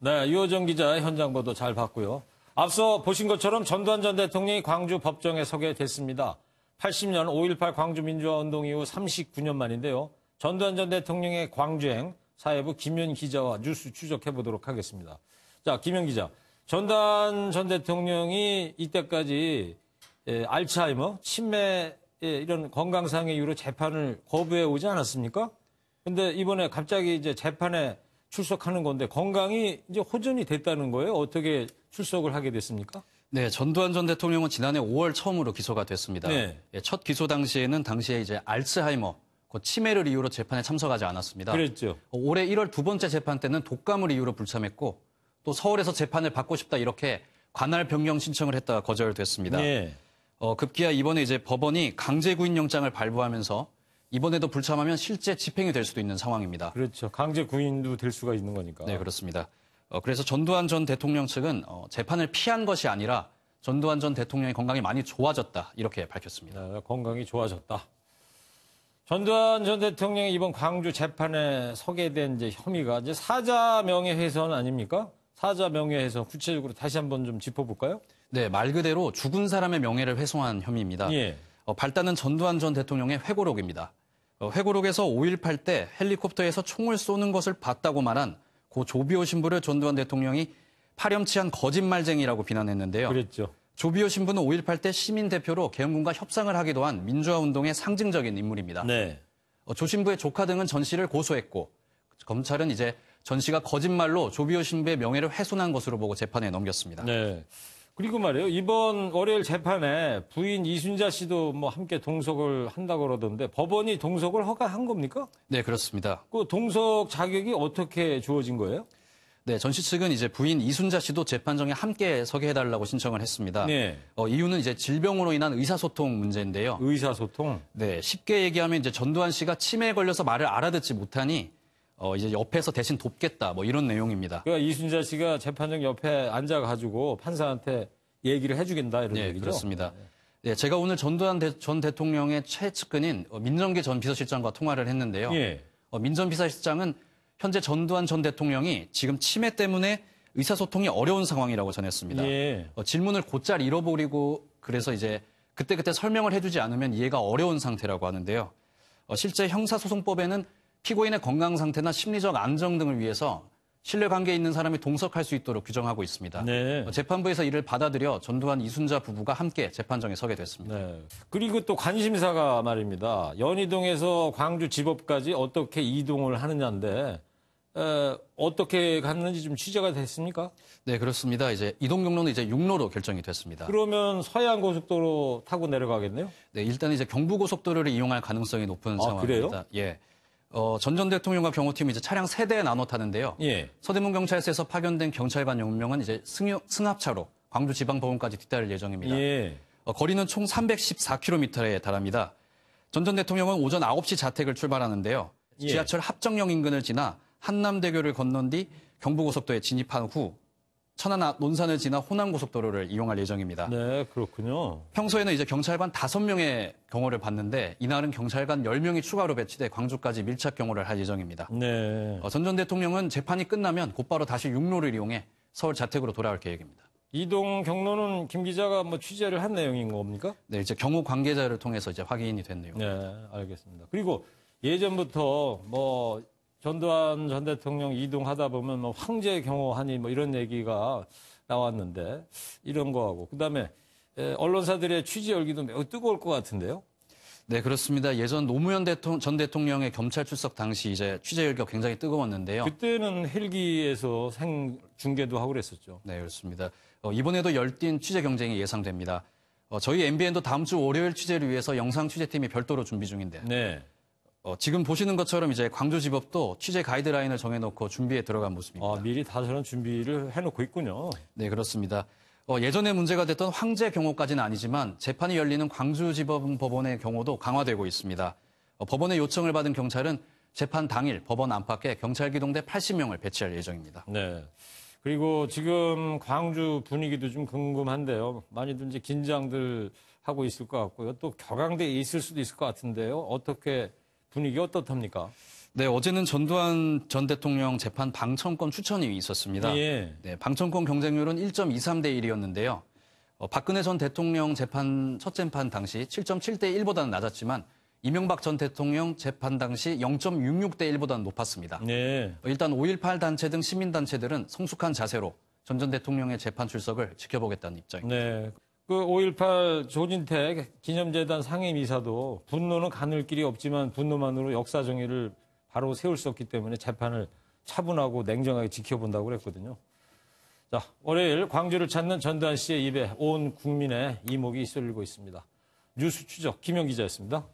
네, 유호정 기자 현장 보도 잘 봤고요. 앞서 보신 것처럼 전두환 전 대통령이 광주 법정에 서게 됐습니다. 80년 5.18 광주민주화운동 이후 39년 만인데요. 전두환 전 대통령의 광주행 사회부 김현 기자와 뉴스 추적해 보도록 하겠습니다. 자, 김현 기자. 전두환 전 대통령이 이때까지 알츠하이머, 치매 이런 건강상의 이유로 재판을 거부해 오지 않았습니까? 근데 이번에 갑자기 이제 재판에 출석하는 건데 건강이 이제 호전이 됐다는 거예요? 어떻게 출석을 하게 됐습니까? 네, 전두환 전 대통령은 지난해 5월 처음으로 기소가 됐습니다. 네. 첫 기소 당시에는 이제 알츠하이머, 치매를 이유로 재판에 참석하지 않았습니다. 그랬죠. 올해 1월 두 번째 재판 때는 독감을 이유로 불참했고 또 서울에서 재판을 받고 싶다 이렇게 관할 변경 신청을 했다가 거절됐습니다. 네. 급기야 이번에 이제 법원이 강제 구인 영장을 발부하면서 이번에도 불참하면 실제 집행이 될 수도 있는 상황입니다. 그렇죠. 강제 구인도 될 수가 있는 거니까. 네, 그렇습니다. 그래서 전두환 전 대통령 측은 재판을 피한 것이 아니라 전두환 전 대통령의 건강이 많이 좋아졌다 이렇게 밝혔습니다. 네, 건강이 좋아졌다. 전두환 전 대통령이 이번 광주 재판에 서게 된 이제 혐의가 이제 사자 명예훼손 아닙니까? 사자 명예훼손 구체적으로 다시 한번 좀 짚어볼까요? 네, 말 그대로 죽은 사람의 명예를 훼손한 혐의입니다. 예. 발단은 전두환 전 대통령의 회고록입니다. 회고록에서 5.18 때 헬리콥터에서 총을 쏘는 것을 봤다고 말한 고 조비오 신부를 전두환 대통령이 파렴치한 거짓말쟁이라고 비난했는데요. 그랬죠. 조비오 신부는 5.18 때 시민 대표로 계엄군과 협상을 하기도 한 민주화운동의 상징적인 인물입니다. 네. 조 신부의 조카 등은 전 씨를 고소했고 검찰은 이제 전 씨가 거짓말로 조비오 신부의 명예를 훼손한 것으로 보고 재판에 넘겼습니다. 네. 그리고 말이에요. 이번 월요일 재판에 부인 이순자 씨도 뭐 함께 동석을 한다고 그러던데 법원이 동석을 허가한 겁니까? 네, 그렇습니다. 그 동석 자격이 어떻게 주어진 거예요? 네, 전 씨 측은 이제 부인 이순자 씨도 재판정에 함께 서게 해달라고 신청을 했습니다. 네. 이유는 이제 질병으로 인한 의사소통 문제인데요. 의사소통? 네, 쉽게 얘기하면 이제 전두환 씨가 치매에 걸려서 말을 알아듣지 못하니 이제 옆에서 대신 돕겠다 뭐 이런 내용입니다. 그러니까 이순자 씨가 재판정 옆에 앉아가지고 판사한테 얘기를 해주겠다 이런 네, 얘기죠? 그렇습니다. 네, 제가 오늘 전두환 전 대통령의 최측근인 민정기 전 비서실장과 통화를 했는데요. 예. 민정 비서실장은 현재 전두환 전 대통령이 지금 치매 때문에 의사소통이 어려운 상황이라고 전했습니다. 예. 질문을 곧잘 잃어버리고 그래서 이제 그때그때 설명을 해주지 않으면 이해가 어려운 상태라고 하는데요. 실제 형사소송법에는 피고인의 건강 상태나 심리적 안정 등을 위해서 신뢰관계에 있는 사람이 동석할 수 있도록 규정하고 있습니다. 네. 재판부에서 이를 받아들여 전두환 이순자 부부가 함께 재판정에 서게 됐습니다. 네. 그리고 또 관심사가 말입니다. 연희동에서 광주지법까지 어떻게 이동을 하느냐인데 어떻게 갔는지 좀 취재가 됐습니까? 네, 그렇습니다. 이제 이동 경로는 이제 육로로 결정이 됐습니다. 그러면 서해안고속도로 타고 내려가겠네요? 네, 일단 이제 경부고속도로를 이용할 가능성이 높은 상황입니다. 그래요? 예. 전 대통령과 경호팀이 이제 차량 3대에 나눠 타는데요. 예. 서대문 경찰서에서 파견된 경찰관 10명은 이제 승합차로 광주지방법원까지 뒤따를 예정입니다. 예. 거리는 총 314km에 달합니다. 전 대통령은 오전 9시 자택을 출발하는데요. 예. 지하철 합정역 인근을 지나 한남대교를 건넌 뒤 경부고속도로에 진입한 후 천안 논산을 지나 호남고속도로를 이용할 예정입니다. 네, 그렇군요. 평소에는 이제 경찰관 5명의 경호를 받는데 이날은 경찰관 10명이 추가로 배치돼 광주까지 밀착 경호를 할 예정입니다. 네. 전 대통령은 재판이 끝나면 곧바로 다시 육로를 이용해 서울 자택으로 돌아올 계획입니다. 이동 경로는 김 기자가 뭐 취재를 한 내용인 겁니까? 네, 이제 경호 관계자를 통해서 이제 확인이 된 내용. 네, 알겠습니다. 그리고 예전부터 뭐 전두환 전 대통령 이동하다 보면 뭐 황제 경호하니 뭐 이런 얘기가 나왔는데 이런 거하고 그다음에 언론사들의 취재 열기도 매우 뜨거울 것 같은데요. 네, 그렇습니다. 예전 노무현 전 대통령의 검찰 출석 당시 이제 취재 열기가 굉장히 뜨거웠는데요. 그때는 헬기에서 생중계도 하고 그랬었죠. 네, 그렇습니다. 이번에도 열띤 취재 경쟁이 예상됩니다. 저희 MBN도 다음 주 월요일 취재를 위해서 영상 취재팀이 별도로 준비 중인데요. 네. 지금 보시는 것처럼 이제 광주지법도 취재 가이드라인을 정해놓고 준비에 들어간 모습입니다. 미리 다 저런 준비를 해놓고 있군요. 네, 그렇습니다. 예전에 문제가 됐던 황제 경호까지는 아니지만 재판이 열리는 광주지법법원의 경호도 강화되고 있습니다. 법원의 요청을 받은 경찰은 재판 당일 법원 안팎에 경찰 기동대 80명을 배치할 예정입니다. 네. 그리고 지금 광주 분위기도 좀 궁금한데요. 많이들 이제 긴장들 하고 있을 것 같고요. 또 격앙돼 있을 수도 있을 것 같은데요. 어떻게 분위기 어떻답니까? 네, 어제는 전두환 전 대통령 재판 방청권 추천이 있었습니다. 예. 네, 방청권 경쟁률은 1.23대 1이었는데요. 박근혜 전 대통령 재판 첫 재판 당시 7.7대 1보다는 낮았지만 이명박 전 대통령 재판 당시 0.66대 1보다는 높았습니다. 네. 일단 5.18 단체 등 시민단체들은 성숙한 자세로 전 대통령의 재판 출석을 지켜보겠다는 입장입니다. 네. 그 5.18 조진택 기념재단 상임이사도 분노는 가눌 길이 없지만 분노만으로 역사 정의를 바로 세울 수 없기 때문에 재판을 차분하고 냉정하게 지켜본다고 그랬거든요. 자, 월요일 광주를 찾는 전두환 씨의 입에 온 국민의 이목이 쏠리고 있습니다. 뉴스 추적 김영 기자였습니다.